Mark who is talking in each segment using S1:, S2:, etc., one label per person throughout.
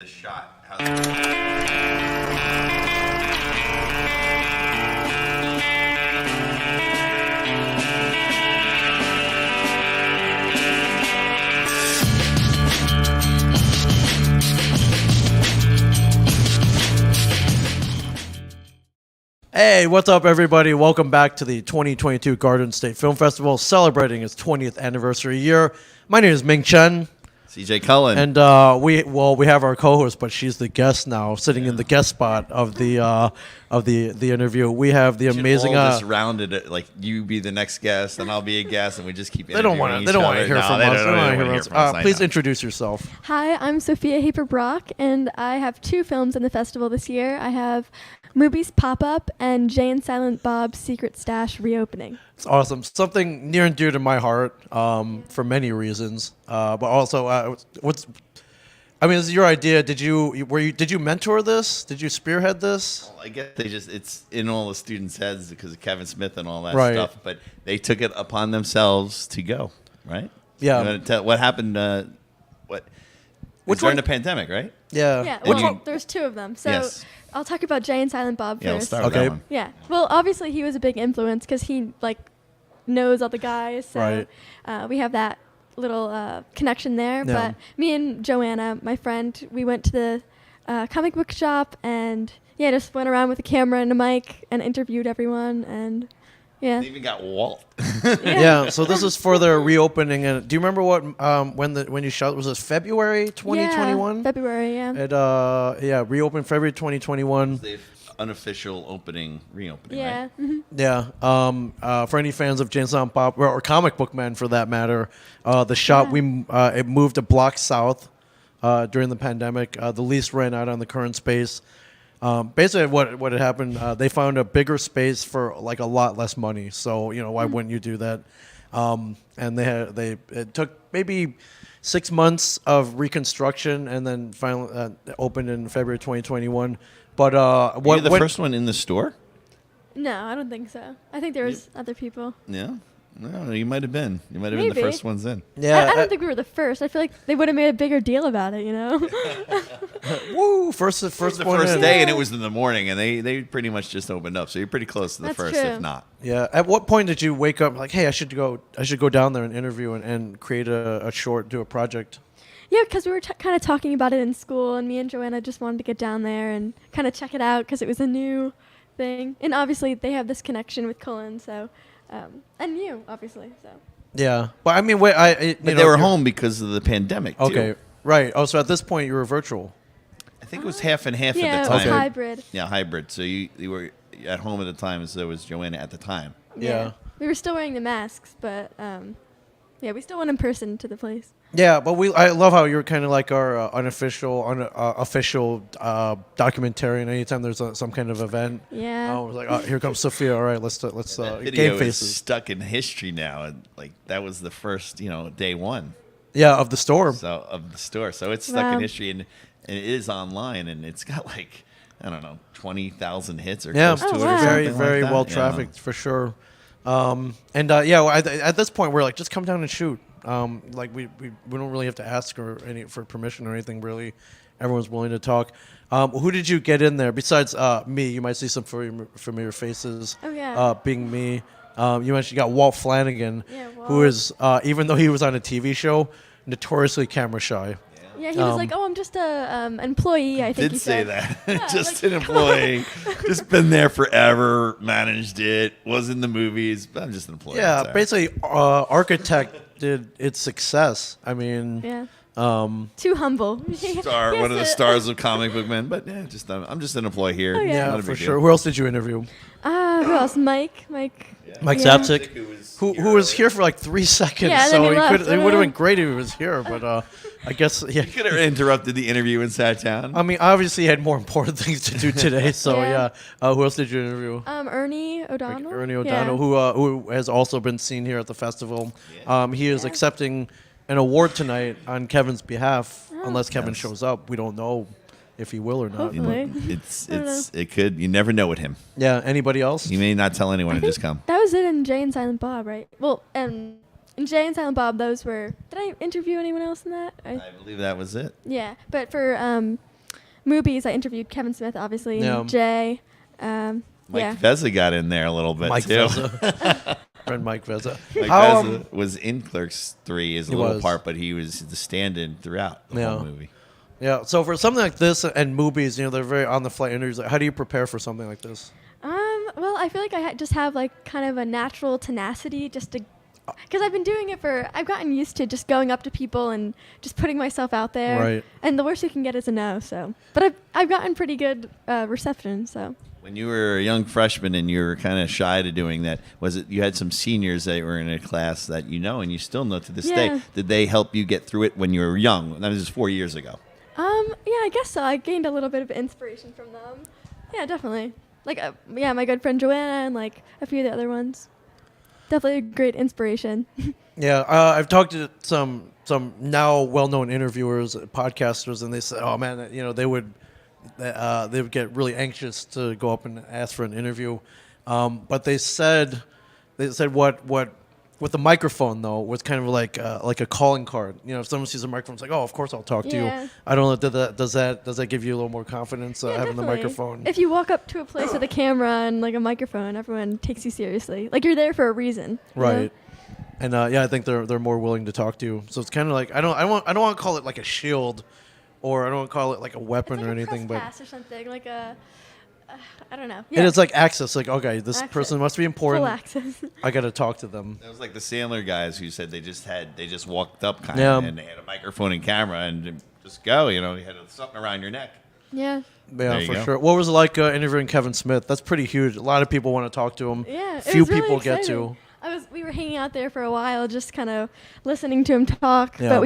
S1: The shot.
S2: Hey, what's up, everybody? Welcome back to the 2022 Garden State Film Festival, celebrating its 20th anniversary year. My name is Ming Chen,
S1: CJ Cullen.
S2: and we have our co-host, but she's the guest now, sitting in the guest spot of the interview. We have the amazing.
S1: All just rounded it, like you be the next guest, and I'll be a guest, and we just keep.
S2: They don't want to. They don't want to hear from us. They don't want to hear from us. Please introduce yourself.
S3: Hi, I'm Sophia Hafer-Brock, and I have two films in the festival this year. I have Movies Pop-Up and Jay and Silent Bob's Secret Stash Reopening.
S2: It's awesome. Something near and dear to my heart for many reasons. But also, this is your idea. Did you mentor this? Did you spearhead this?
S1: Well, I guess it's in all the students' heads because of Kevin Smith and all that
S2: Right.
S1: stuff. But they took it upon themselves to go, right?
S2: Yeah.
S1: You wanna tell what happened?
S2: Which
S1: during
S2: one?
S1: the pandemic, right?
S2: Yeah.
S3: Yeah,
S1: When
S3: well,
S1: you-
S3: there's two of them. So
S1: Yes.
S3: I'll talk about Jay and Silent Bob
S1: Yeah, we'll
S3: first.
S1: start with
S2: Okay.
S1: that one.
S3: Yeah. Well, obviously he was a big influence because he knows all the guys. So
S2: Right.
S3: we have that little connection there.
S2: Yeah.
S3: But me and Joanna, my friend, we went to the comic book shop and just went around with a camera and a mic and interviewed everyone and yeah.
S1: They even got Walt.
S2: Yeah, so this is for the reopening. And do you remember what when you shot? Was it February 2021?
S3: Yeah, February, yeah.
S2: It reopened February 2021.
S1: The unofficial reopening,
S3: Yeah.
S1: right?
S3: Mhm.
S2: Yeah. For any fans of Jay and Silent Bob or comic book men for that matter, the shop it moved a block south during the pandemic. The lease ran out on the current space. Basically, what had happened, they found a bigger space for like a lot less money. So why wouldn't you do that? And it took maybe 6 months of reconstruction, and then finally opened in February 2021. But
S1: Were you the first one in the store?
S3: No, I don't think so. I think there was other people.
S1: Yeah. No, you might have been. You might have been the
S3: Maybe.
S1: first ones in.
S2: Yeah,
S3: I don't think we were the first. I feel like they would have made a bigger deal about it,
S2: Woo! First
S1: The
S2: one
S1: first
S2: in.
S1: day, and it was in the morning, and they pretty much just opened up. So you're pretty close to the
S3: That's
S1: first,
S3: true.
S1: if not.
S2: Yeah. At what point did you wake up like, hey, I should go down there and interview and create a short, do a project?
S3: Yeah, because we were kind of talking about it in school, and me and Joanna just wanted to get down there and kind of check it out because it was a new thing. And obviously, they have this connection with Cullen, so, and you, obviously, so.
S2: Yeah. But I mean,
S1: But they were home because of the pandemic, too.
S2: Okay. Right. Oh, so at this point you were virtual.
S1: I think it was half and half
S3: Yeah,
S1: at
S3: it
S1: the
S3: was
S1: time.
S3: hybrid.
S1: Yeah, hybrid. So you were at home at the time, so was Joanna at the time.
S2: Yeah.
S3: We were still wearing the masks, but, we still went in person to the place.
S2: Yeah, but I love how you're kind of like our official documentarian. Anytime there's some kind of event,
S3: Yeah.
S2: I was like, oh, here comes Sophia. All right, let's
S1: That video
S2: game
S1: is
S2: faces.
S1: stuck in history now, and that was the first, day one.
S2: Yeah, of the store.
S1: So of the store. So it's stuck in
S3: Wow.
S1: history, and it is online, and it's got 20,000 hits or
S2: Yeah,
S1: close to it,
S3: wow.
S1: or
S2: very
S1: something
S2: very
S1: like that.
S2: well
S1: Yeah.
S2: trafficked for sure. At this point we're like, just come down and shoot. We don't really have to ask for permission or anything really. Everyone's willing to talk. Who did you get in there besides me? You might see some familiar faces.
S3: Oh, yeah.
S2: Being me. You mentioned you got Walt Flanagan,
S3: Yeah,
S2: who
S3: Walt.
S2: is even though he was on a TV show, notoriously camera shy.
S3: Yeah, he was like, "Oh, I'm just a employee." I think
S1: Did
S3: he
S1: say
S3: said.
S1: that. Just
S3: like,
S1: an employee. Just been there forever, managed it, was in the movies, but I'm just an employee.
S2: Yeah,
S1: It's all right.
S2: basically, architected its success. I mean,
S3: Yeah. Too humble.
S1: One of the stars of comic book men, but yeah, I'm just an employee here.
S3: Oh, yeah.
S2: yeah,
S1: Not a
S2: for
S1: big
S2: sure.
S1: deal.
S2: Who else did you interview?
S3: Who else? Mike.
S2: Mike
S3: Yeah.
S2: Zapsik, who
S1: here
S2: was
S1: early.
S2: here for like 3 seconds.
S3: Yeah, and
S2: so
S3: then he left.
S2: it would have been great if he was here, but I guess
S1: You could have interrupted the interview and sat down.
S2: I mean, obviously, he had more important things to do today. So
S3: Yeah.
S2: who else did you interview?
S3: Ernie O'Donnell.
S2: Ernie
S3: Yeah.
S2: O'Donnell, who has also been seen here at the festival. He is
S3: Yeah.
S2: accepting an award tonight on Kevin's behalf,
S3: Oh.
S2: unless Kevin
S1: Yes.
S2: shows up. We don't know if he will or not.
S3: Hopefully.
S1: You never know with him.
S2: Yeah. Anybody else?
S1: You may not tell anyone
S3: I
S1: to
S3: think
S1: just come.
S3: that was it in Jay and Silent Bob, right? Well, in Jay and Silent Bob, those were. Did I interview anyone else in that?
S1: I believe that was it.
S3: Yeah, but for movies, I interviewed Kevin Smith, obviously,
S2: Yeah.
S3: and Jay.
S1: Mike
S3: Yeah.
S1: Vezza got in there a little bit
S2: Mike
S1: too.
S2: Vezza. Friend Mike Vezza.
S1: Mike
S2: How,
S1: Vezza was in Clerks 3 as a
S2: He
S1: little
S2: was.
S1: part, but he was the stand-in throughout the whole
S2: Yeah.
S1: movie.
S2: Yeah. So for something like this and movies, they're very on the fly interviews. How do you prepare for something like this?
S3: Well, I feel like I just have like kind of a natural tenacity just to, because I've been doing it I've gotten used to just going up to people and just putting myself out there.
S2: Right.
S3: And the worst you can get is a no. So, but I've gotten pretty good reception. So.
S1: When you were a young freshman and you were kind of shy to doing that, was it you had some seniors that were in a class that you know and you still know to this
S3: Yeah.
S1: day? Did they help you get through it when you were young? That was just 4 years ago.
S3: Yeah, I guess so. I gained a little bit of inspiration from them. Yeah, definitely. Like, yeah, my good friend Joanna and like a few of the other ones. Definitely a great inspiration.
S2: Yeah, I've talked to some now well-known interviewers, podcasters, and they said, "Oh man, they would get really anxious to go up and ask for an interview." But they said what with the microphone though was kind of like a calling card. If someone sees a microphone, it's like, "Oh, of course I'll talk to
S3: Yeah.
S2: you." I don't know. Does that give you a little more confidence
S3: Yeah,
S2: having the
S3: definitely.
S2: microphone?
S3: If you walk up to a place with a camera and like a microphone, everyone takes you seriously. Like you're there for a reason. you know?
S2: Right. And yeah, I think they're more willing to talk to you. So it's kind of like I don't want to call it like a shield, or I don't want to call it like a weapon
S3: It's like
S2: or
S3: a
S2: anything.
S3: press
S2: But
S3: pass or something like a. I don't know.
S2: and it's like access. Like, okay, this
S3: Access.
S2: person must be
S3: full
S2: important.
S3: access.
S2: I got to talk to them.
S1: That was like the Sandler guys who said they just walked up kind
S2: Yeah.
S1: of and they had a microphone and camera and just go. You had something around your neck.
S3: Yeah.
S2: Yeah,
S1: There you
S2: for
S1: go.
S2: sure. What was it like interviewing Kevin Smith? That's pretty huge. A lot of people want to talk to him.
S3: Yeah. it
S2: Few
S3: was really
S2: people get
S3: exciting.
S2: to.
S3: We were hanging out there for a while, just kind of listening to him talk.
S2: Yeah.
S3: But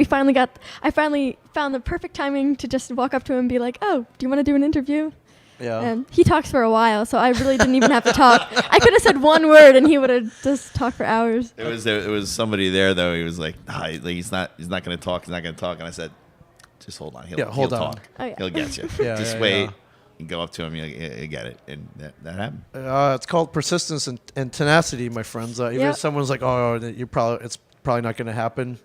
S3: I finally found the perfect timing to just walk up to him and be like, "Oh, do you want to do an interview?"
S2: Yeah.
S3: And he talks for a while, so I really didn't even have to talk. I could have said one word and he would have just talked for hours.
S1: It was somebody there though. He was like, he's not going to talk. He's not going to talk. And I said, just hold on.
S2: Hold
S1: he'll
S2: on.
S1: talk.
S3: Oh, yeah.
S1: He'll get you.
S2: Yeah,
S1: just
S2: yeah,
S1: wait.
S2: yeah.
S1: You go up to him. You get it, and that happened.
S2: It's called persistence and tenacity, my friends. Even
S3: Yep.
S2: if someone's like, "Oh, it's probably not going to happen,"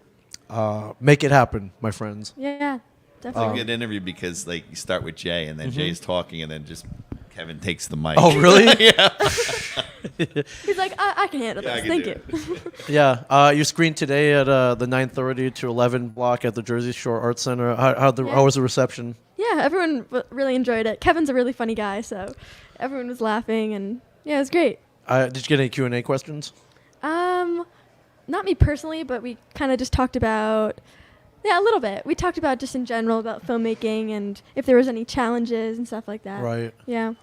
S2: make it happen, my friends.
S3: Yeah,
S1: It's a
S3: definitely.
S1: good interview because like you start with Jay, and then Jay's talking, and then just Kevin takes the mic.
S2: Oh, really?
S1: yeah.
S3: He's like, I can handle
S1: Yeah, I
S3: this.
S1: can
S3: Thank
S1: do
S3: you.
S2: Yeah. You screened today at the 9:30 to 11 block at the Jersey Shore Arts Center. How was the reception?
S3: Yeah, everyone really enjoyed it. Kevin's a really funny guy, so everyone was laughing, and yeah, it was great.
S2: Did you get any Q&A questions?
S3: Not me personally, but we kind of just talked about, a little bit. We talked about just in general about filmmaking and if there was any challenges and stuff like that.
S2: Right.
S3: Yeah.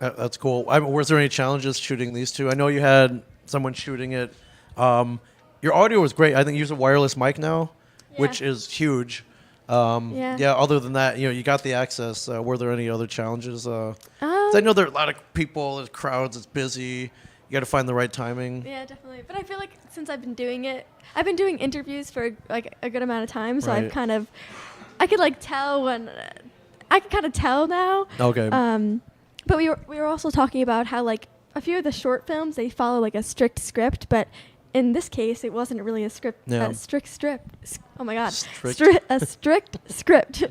S2: That's cool. Was there any challenges shooting these two? I know you had someone shooting it. Your audio was great. I think you use a wireless mic now, which is huge.
S3: Yeah.
S2: Other than that, you got the access. Were there any other challenges? 'Cause I know there are a lot of people, there's crowds, it's busy. You got to find the right timing.
S3: Yeah, definitely. But I feel like since I've been doing it, I've been doing interviews for like a good amount of time, so
S2: Right.
S3: I could like tell when, I can kind of tell now.
S2: Okay.
S3: But we were also talking about how like a few of the short films they follow like a strict script, but in this case it wasn't really a script.
S2: Yeah.
S3: A strict script. Oh my god.
S2: Strict.
S3: A strict script.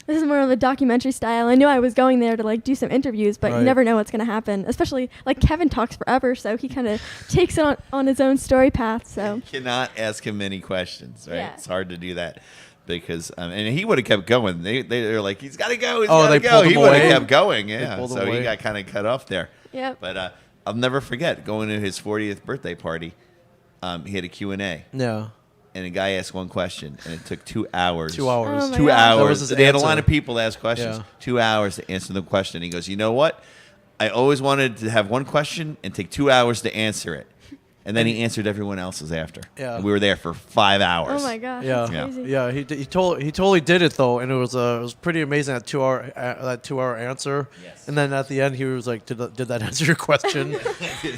S3: This is more of a documentary style. I knew I was going there to like do some interviews, but
S2: Right.
S3: you never know what's gonna happen. Especially like Kevin talks forever, so he kind of takes it on his own story path. So
S1: You cannot ask him any questions, right?
S3: Yeah.
S1: It's hard to do that because, and he would have kept going. They're like, he's got to go. He's
S2: Oh,
S1: got to
S2: they
S1: go.
S2: pulled
S1: He
S2: him
S1: would have
S2: away?
S1: kept going, yeah.
S2: pulled him
S1: So he
S2: away?
S1: got kind of cut off there.
S3: yeah.
S1: But I'll never forget going to his 40th birthday party. He had a Q&A,
S2: Yeah.
S1: and a guy asked one question, and it took 2 hours.
S2: 2 hours.
S3: Oh my
S1: 2
S3: God.
S2: That was
S1: hours.
S2: his
S1: They had a
S2: answer.
S1: line of people to ask questions.
S2: Yeah.
S1: 2 hours to answer the question. He goes, you know what? I always wanted to have one question and take 2 hours to answer it. And then he answered everyone else's after.
S2: Yeah.
S1: And we were there for 5 hours.
S3: Oh my gosh.
S2: Yeah.
S3: That's
S1: Yeah.
S3: crazy.
S2: Yeah, he totally did it though, and it was pretty amazing that 2 hour answer.
S1: Yes.
S2: And then at the end he was like, did that answer your question?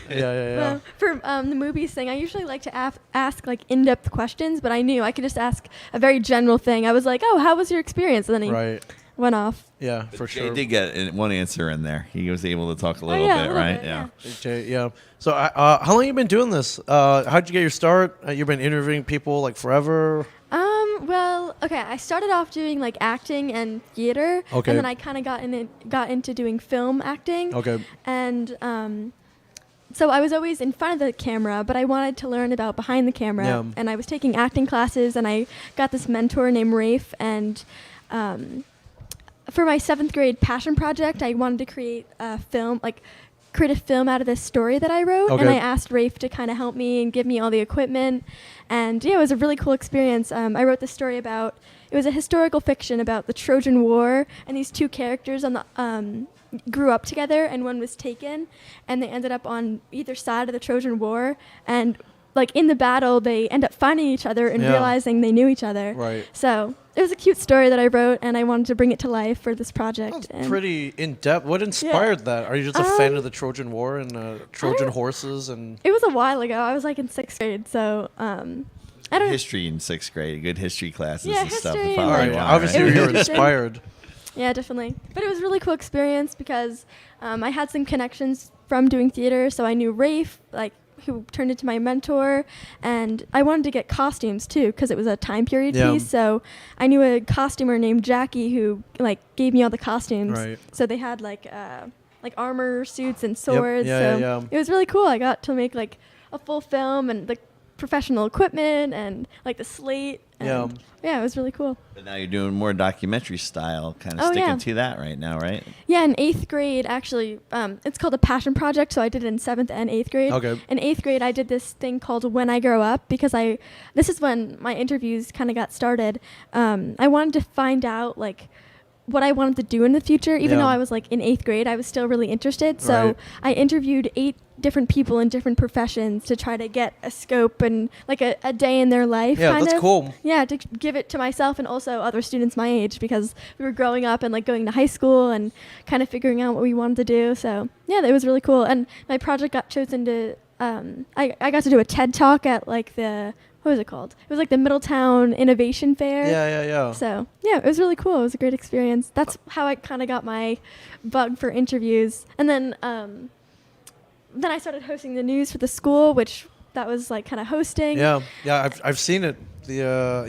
S2: yeah.
S3: Well, for the movies thing, I usually like to ask like in-depth questions, but I knew I could just ask a very general thing. I was like, "Oh, how was your experience?" And then he
S2: Right.
S3: went off.
S2: Yeah,
S1: But
S2: for
S1: Jay
S2: sure.
S1: did get one answer in there. He was able to talk a little
S3: yeah, a
S1: bit,
S3: little
S1: right?
S3: bit, yeah.
S2: Jay, yeah. So how long you been doing this? How'd you get your start? You've been interviewing people like forever.
S3: Well, okay. I started off doing like acting and theater,
S2: Okay.
S3: and then I kind of got into doing film acting.
S2: Okay.
S3: And so I was always in front of the camera, but I wanted to learn about behind the camera.
S2: Yeah.
S3: And I was taking acting classes, and I got this mentor named Rafe. And for my 7th grade passion project, I wanted to create a film, create a film out of this story that I wrote.
S2: Okay.
S3: And I asked Rafe to kind of help me and give me all the equipment. And yeah, it was a really cool experience. I wrote this story about, it was a historical fiction about the Trojan War, and these two characters on the grew up together, and one was taken, and they ended up on either side of the Trojan War, and like in the battle they end up finding each other and
S2: Yeah.
S3: realizing they knew each other.
S2: Right.
S3: So it was a cute story that I wrote, and I wanted to bring it to life for this project.
S2: That's
S3: and
S2: pretty in depth. What inspired that? Are you just a fan of the Trojan War and Trojan horses and?
S3: it was a while ago. I was like in 6th grade, so I don't know.
S1: History in 6th grade, good history classes
S3: Yeah,
S1: and stuff.
S3: history
S1: would
S3: and,
S1: probably
S3: like,
S2: Alright,
S1: want,
S2: obviously
S3: It was
S2: you're
S3: interesting.
S2: inspired.
S3: Yeah, definitely. But it was a really cool experience because I had some connections from doing theater, so I knew Rafe, who turned into my mentor, and I wanted to get costumes too because it was a time period
S2: Yeah.
S3: piece. So I knew a costumer named Jackie who gave me all the costumes.
S2: Right.
S3: So they had like armor suits and swords.
S2: Yeah,
S3: so
S2: yeah, yeah.
S3: it was really cool. I got to make like a full film and the professional equipment and like the slate.
S2: Yeah.
S3: And yeah, it was really cool.
S1: But now you're doing more documentary style, kind of
S3: Oh,
S1: sticking
S3: yeah.
S1: to that right now, right?
S3: Yeah, in 8th grade, actually, it's called a passion project, so I did it in 7th and 8th grade.
S2: Okay.
S3: In 8th grade, I did this thing called When I Grow Up because this is when my interviews kind of got started. I wanted to find out, what I wanted to do in the future. Even
S2: Yeah.
S3: though I was, in 8th grade, I was still really interested. So
S2: Right.
S3: I interviewed 8 different people in different professions to try to get a scope and, a day in their life,
S2: Yeah,
S3: kind
S2: that's
S3: of.
S2: cool.
S3: Yeah, to give it to myself and also other students my age because we were growing up and going to high school and kind of figuring out what we wanted to do. So yeah, it was really cool. And my project got chosen to, I got to do a TED Talk at what was it called? It was the Middletown Innovation Fair.
S2: Yeah.
S3: So yeah, it was really cool. It was a great experience. That's how I kind of got my bug for interviews. And then I started hosting the news for the school, which that was kind of hosting.
S2: Yeah. I've seen it.
S1: You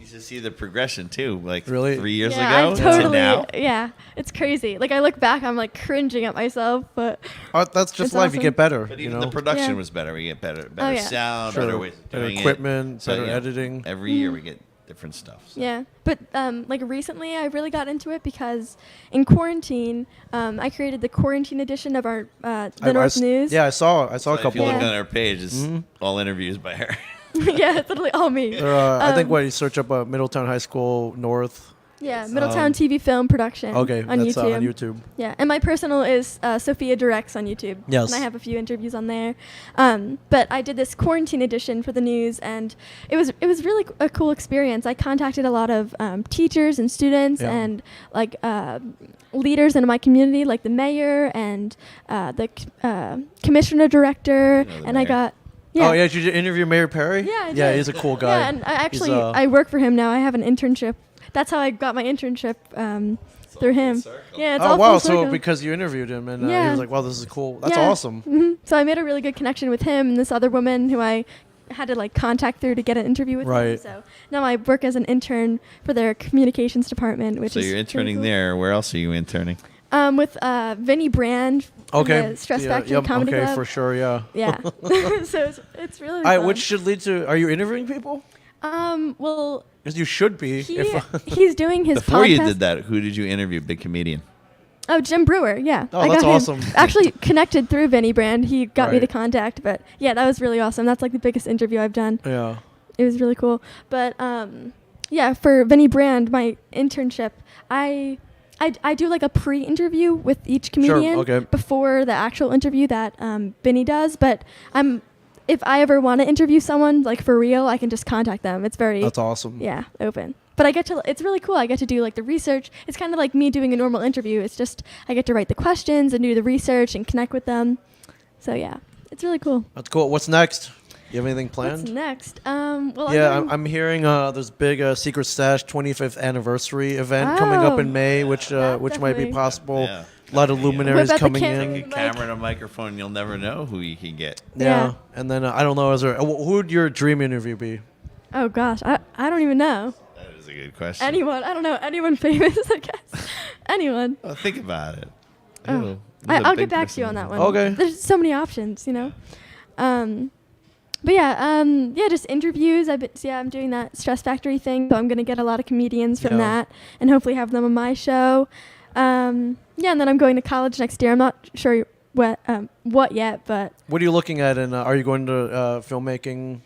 S1: should see the progression too,
S2: Really?
S1: 3 years
S3: Yeah,
S1: ago
S3: I'm
S1: to
S3: totally.
S1: now.
S3: Yeah, it's crazy. I look back, I'm cringing at myself, but
S2: That's just
S3: It's
S2: life. You
S3: awesome.
S2: get better.
S1: But
S2: you
S1: even
S2: know?
S1: the production
S3: Yeah.
S1: was better. We get better
S3: yeah.
S1: sound,
S2: Sure.
S1: better ways of
S2: Better
S1: doing
S2: equipment,
S1: it. So,
S2: better editing.
S1: Every year we get different stuff. So.
S3: yeah. But recently, I really got into it because in quarantine, I created the quarantine edition of our the North News.
S2: Yeah, I saw a
S1: So if
S2: couple.
S1: you look
S3: Yeah.
S1: on our page, it's all interviews by her.
S3: Yeah, it's literally all me.
S2: I think
S3: Um,
S2: you search up Middletown High School North.
S3: Yeah, Middletown TV Film Production.
S2: Okay,
S3: on
S2: that's
S3: YouTube.
S2: on YouTube.
S3: Yeah, and my personal is Sophia Directs on YouTube.
S2: Yes.
S3: And I have a few interviews on there. But I did this quarantine edition for the news, and it was really a cool experience. I contacted a lot of teachers and students
S2: Yeah.
S3: and leaders in my community, like the mayor and the commissioner director,
S1: You know the
S3: and I
S1: mayor.
S3: got. Yeah.
S2: Oh yeah, did you interview Mayor Perry?
S3: Yeah, I
S2: Yeah,
S3: did.
S2: he's a cool guy.
S3: Yeah, and I actually
S2: He's,
S3: I work for him now. I have an internship. That's how I got my internship through him. Yeah, it's
S2: Oh
S3: all
S2: wow!
S3: full
S2: So
S3: circle.
S2: because you interviewed him and he
S3: Yeah.
S2: was like, "Wow, this is cool. That's
S3: Yeah.
S2: awesome."
S3: So I made a really good connection with him and this other woman who I had to contact through to get an interview with him.
S2: Right.
S3: So now I work as an intern for their communications department, which
S1: So
S3: is
S1: you're
S3: really
S1: interning
S3: cool.
S1: there. Where else are you interning?
S3: With Vinny Brand. From
S2: Okay.
S3: The Stress
S2: Yeah,
S3: Factory
S2: yep,
S3: Comedy
S2: okay,
S3: Club.
S2: for sure. Yeah.
S3: Yeah. So it's really.
S2: All right,
S3: fun.
S2: which should lead to? Are you interviewing people?
S3: Well,
S2: Because you should be.
S3: he's doing his
S1: Before
S3: podcast.
S1: you did that, who did you interview? Big comedian.
S3: Oh, Jim Brewer, yeah.
S2: Oh,
S3: I
S2: that's
S3: got him
S2: awesome.
S3: actually connected through Vinny Brand. He got me
S2: Right.
S3: the contact, but yeah, that was really awesome. That's the biggest interview I've done.
S2: Yeah.
S3: It was really cool. But yeah, for Vinny Brand, my internship, I do a pre-interview with each comedian
S2: okay.
S3: before the actual interview that Vinny does. But if I ever want to interview someone for real, I can just contact them. It's very
S2: That's awesome.
S3: yeah, open. But it's really cool. I get to do the research. It's kind of like me doing a normal interview. It's just I get to write the questions and do the research and connect with them. So yeah, it's really cool.
S2: That's cool. What's next? You have anything planned?
S3: What's next? Well,
S2: Yeah,
S3: I'm
S2: I'm hearing there's big Secret Stash 25th anniversary event coming up
S3: Oh.
S2: in May, which might be
S3: Definitely.
S2: possible.
S1: Yeah.
S2: A lot of
S1: Yeah.
S2: luminaries
S3: What about the
S2: coming
S3: can-
S2: in.
S1: Take a camera and a microphone, you'll never know who you can get.
S2: Yeah.
S3: Yeah.
S2: And then I don't know, is there who would your dream interview be?
S3: Oh gosh, I don't even know.
S1: That is a good question.
S3: Anyone? I don't know. Anyone famous? I guess. Anyone.
S1: Oh, think about it.
S3: Oh.
S1: Who's a
S3: I'll
S1: big
S3: get back to you on
S1: person?
S3: that one.
S2: Okay.
S3: There's so many options, you know. But yeah, just interviews. I'm doing that Stress Factory thing, so I'm gonna get a lot of comedians from
S2: Yeah.
S3: that, and hopefully have them on my show. And then I'm going to college next year. I'm not sure what yet, but
S2: What are you looking at? And are you going to filmmaking?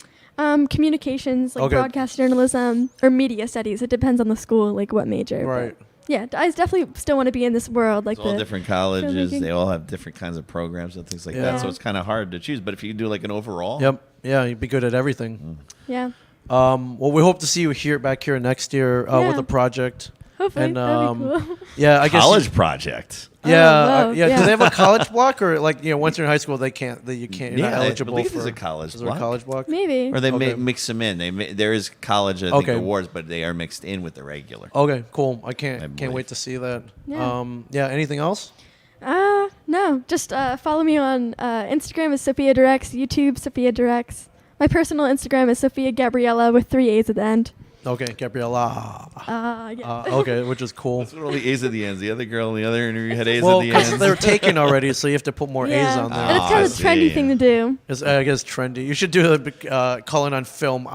S3: communications, like
S2: Okay.
S3: broadcast journalism or media studies. It depends on the school, like what major. but
S2: Right.
S3: yeah, I definitely still want to be in this world, like
S1: It's all
S3: the
S1: different colleges.
S3: filmmaking.
S1: They all have different kinds of programs and things like
S2: Yeah.
S1: that. So it's kind of hard to choose. But if you do like an overall,
S2: Yep. Yeah, you'd be good at everything.
S1: Mm.
S3: yeah.
S2: Well, we hope to see you back here next year with
S3: Yeah.
S2: a project.
S3: Hopefully
S2: And,
S3: that'd be cool.
S2: Yeah, I guess.
S1: college project.
S2: Yeah,
S3: Oh, wow,
S2: yeah. Do
S3: yeah.
S2: they have a college block, or like once you're in high school, they can't? You're not
S1: I
S2: eligible
S1: believe
S2: for.
S1: there's a college
S2: Is there a
S1: block.
S2: college block?
S3: Maybe.
S1: Or they
S2: Okay.
S1: mix them in. There is college, I think,
S2: Okay.
S1: awards, but they are mixed in with the regular.
S2: Okay, cool. I can't
S1: believe.
S2: wait to see that.
S3: Yeah.
S2: Yeah. Anything else?
S3: No. Just follow me on Instagram is Sophia Directs, YouTube Sophia Directs. My personal Instagram is Sophia Gabriella with 3 A's at the end.
S2: Okay, Gabriella.
S3: Yeah.
S2: Okay, which is cool.
S1: That's what all the A's at the ends. The other girl in the other interview had A's
S2: Well,
S1: at the
S2: because
S1: ends.
S2: they're taken already, so you have to put more
S3: yeah.
S2: A's on there.
S3: And it's kind
S1: I
S3: of a trendy
S1: see.
S3: thing to do.
S2: It's, I guess trendy. You should do calling on film.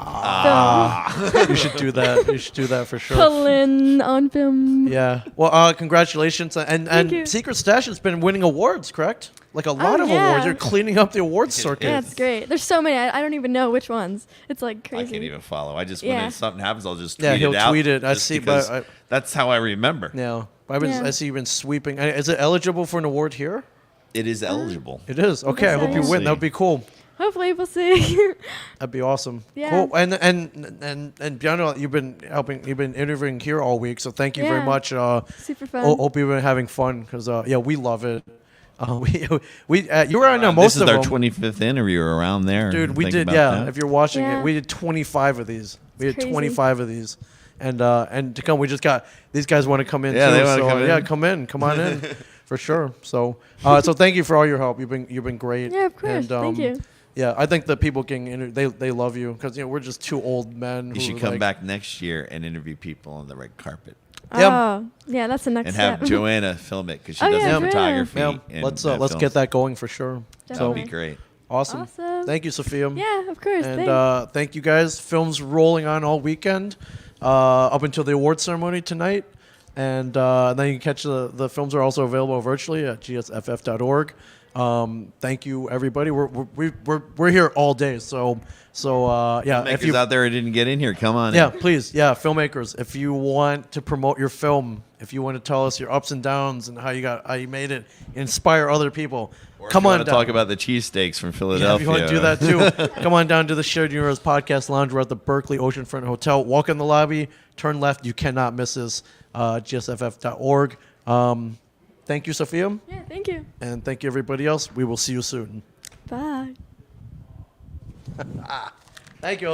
S2: You should do that. You should do that for sure.
S3: Colin on film.
S2: Yeah. Well, congratulations.
S3: you.
S2: And Secret Stash has been winning awards, correct? Like a lot of
S3: yeah.
S2: awards. You're cleaning up the awards circuit.
S3: Yeah, it's great. There's so many. I don't even know which ones. It's like
S1: I
S3: crazy.
S1: can't even follow. I just
S3: Yeah.
S1: when something happens, I'll just tweet
S2: Yeah,
S1: it
S2: he'll
S1: out.
S2: tweet it. I
S1: just
S2: see,
S1: because
S2: but
S1: that's how I remember.
S2: Yeah.
S3: Yeah.
S2: I see you've been sweeping. Is it eligible for an award here?
S1: It is eligible.
S2: It is. Okay, I
S3: so,
S2: hope you
S3: yeah.
S2: win. That would be cool.
S3: Hopefully, we'll see.
S2: That'd be awesome.
S3: Yeah.
S2: Cool. And Bianca, you've been interviewing here all week, so thank you very
S3: Yeah.
S2: much.
S3: Super fun.
S2: Hope you've been having fun because we love it. You were on
S1: This
S2: most
S1: is
S2: of
S1: our
S2: them.
S1: 25th interview around there.
S2: Dude, we
S1: Think
S2: did.
S1: about
S2: Yeah,
S1: that.
S2: if you're watching
S3: Yeah.
S2: it, we did 25 of these. We
S3: It's
S2: did
S3: crazy.
S2: 25 of these, and to come, we just got these guys want to come in.
S1: Yeah,
S2: too,
S1: they wanna
S2: so,
S1: come in.
S2: Yeah, come on in, for sure. So, so thank you for all your help. You've been great.
S3: Yeah, of course.
S2: And,
S3: Thank you.
S2: Yeah, I think that people they love you because we're just two old men.
S1: You
S2: who
S1: should
S2: are
S1: come
S2: like,
S1: back next year and interview people on the red carpet
S2: Yeah.
S3: Oh, yeah, that's the next
S1: and have
S3: step.
S1: Joanna film it because she
S3: Oh,
S1: does
S3: yeah,
S1: the photography.
S2: Yeah,
S1: and,
S2: let's
S1: and
S2: get
S1: films.
S2: that going for sure.
S1: That
S2: So
S1: would be great.
S2: awesome.
S3: Awesome.
S2: Thank you, Sophia.
S3: Yeah, of course.
S2: And
S3: Thanks.
S2: thank you guys. Film's rolling on all weekend up until the award ceremony tonight. And then you can catch the films are also available virtually at gsff.org. Thank you, everybody. We're here all day. So yeah. If
S1: Makers
S2: you
S1: out there who didn't get in here, come on
S2: yeah,
S1: in.
S2: please. Yeah, filmmakers. If you want to promote your film, if you want to tell us your ups and downs and how you made it, inspire other people,
S1: Or if
S2: come
S1: you
S2: on
S1: wanna
S2: down.
S1: talk about the cheesesteaks from
S2: Yeah, if
S1: Philadelphia.
S2: you want to do that too, come on down to the Shared Universe Podcast Lounge. We're at the Berkeley Oceanfront Hotel. Walk in the lobby, turn left. You cannot miss us. GSFF.org. Thank you, Sophia,
S3: Yeah, thank you.
S2: and thank you, everybody else. We will see you soon.
S3: Bye.
S2: Thank you.